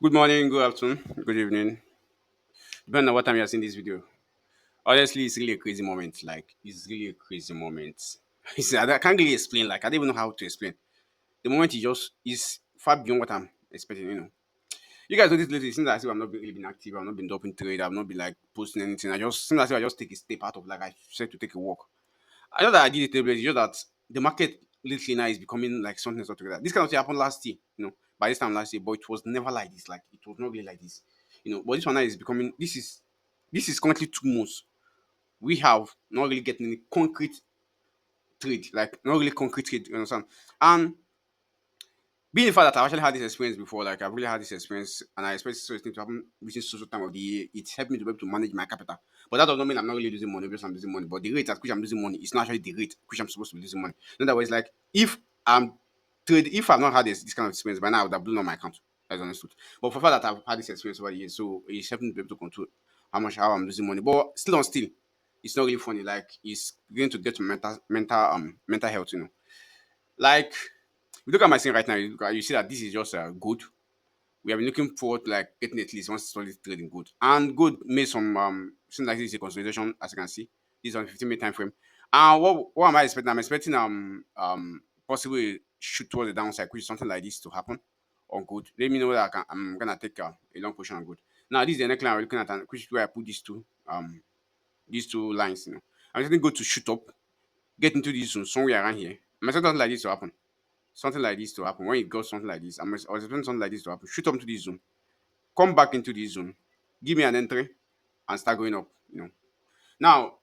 Good morning, good afternoon, good evening. Depending on what time you're seeing this video. Honestly, it's really a crazy moment. Like, it's really a crazy moment. I can't really explain. Like, I don't even know how to explain. The moment is far beyond what I'm expecting, You guys notice lately, it seems as if I've not really been active, I've not been dropping trade, I've not been like posting anything. I just seems as if I just take a step out of like I said to take a walk. I know that I did it, but it's just that the market lately now is becoming like something else altogether. This kind of thing happened last year, by this time last year, but it was never like this. Like it was not really like this, But this one now is becoming. This is currently 2 months. We have not really getting any concrete trade, like not really concrete trade. You understand? And being the fact that I've actually had this experience before, like I've really had this experience, and I expect such thing to happen within social time of the year, it helped me to be able to manage my capital. But that does not mean I'm not really losing money because I'm losing money. But the rate at which I'm losing money is not actually the rate at which I'm supposed to be losing money. In other words, like I'm if I've not had this kind of experience by now, I would have blown on my account. That's understood. But for the fact that I've had this experience over the years, so it's helping me to be able to control how I'm losing money. But still on still, it's not really funny. Like it's going to get to mental health, Like we look at my screen right now, you see that this is just good. We have been looking forward to like getting at least one solid trading good. And good made some seems like this is a consolidation, as you can see. This is on 15-minute time frame. And what am I expecting? I'm expecting possibly shoot towards the downside, which is something like this to happen on good. Let me know that I'm gonna take a long position on good. Now this is the neckline we're looking at, and which is where I put these two lines. I'm expecting good to shoot up, get into this zone somewhere around here. I'm expecting something like this to happen. Something like this to happen. When it goes something like this, I was expecting something like this to happen. Shoot up to this zone, come back into this zone, give me an entry, and start going up. Now,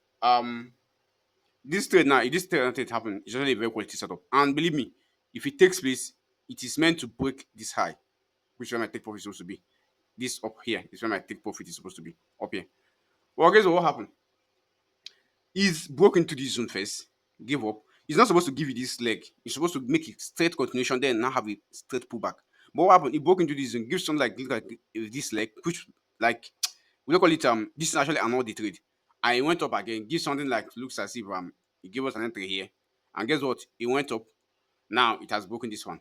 this trade now, if this trade happen, it's really a very quality setup. And believe me, if it takes place, it is meant to break this high, which is where my take profit is supposed to be. This up here is where my take profit is supposed to be. Up here. Well, guess what happened? He's broke into this zone first, give up. He's not supposed to give you this leg. He's supposed to make it straight continuation, then now have a straight pullback. But what happened? He broke into this zone, gives something like look at this leg, which like we don't call it this is actually an the trade. And he went up again, gives something like looks as if he gave us an entry here. And guess what? He went up. Now it has broken this one.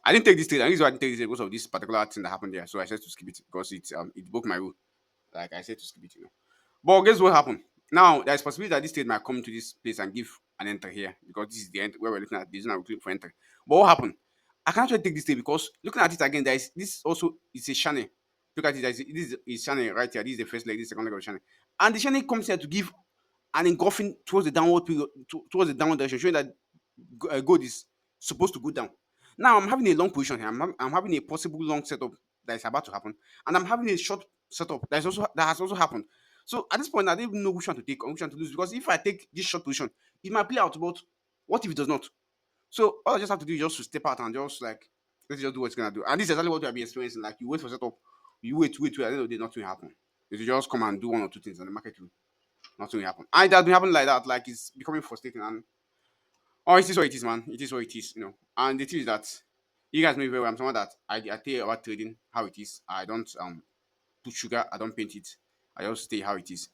I didn't take this trade, and this is why I didn't take this trade because of this particular thing that happened there. So I said to skip it because it broke my rule. Like I said to skip it. But guess what happened? Now there's possibility that this trade might come to this place and give an enter here because this is the end where we're looking at this and we're looking for enter. But what happened? I can't actually take this trade because looking at it again, there is this also is a channel. Look at it, this is a channel right here. This is the first leg, this is the second leg of the channel. And the channel comes here to give an engulfing towards the downward period, towards the downward direction, showing that gold is supposed to go down. Now I'm having a long position here. I'm having a possible long setup that is about to happen, and I'm having a short setup that has also happened. So at this point, I don't even know which one to take or which one to lose because if I take this short position, it might play out. But what if it does not? So all I just have to do is just to step out and just like let's just do what it's gonna do. And this is exactly what we have been experiencing. Like you wait for setup, you wait. At the end of the day, nothing will happen. If you just come and do one or two things, and the market will nothing will happen. And it has been happening like that. Like it's becoming frustrating. And oh, it is what it is, man. It is what it is. And the thing is that you guys know me very well. I'm someone that I tell you about trading how it is. I don't put sugar. I don't paint it. I just stay how it is.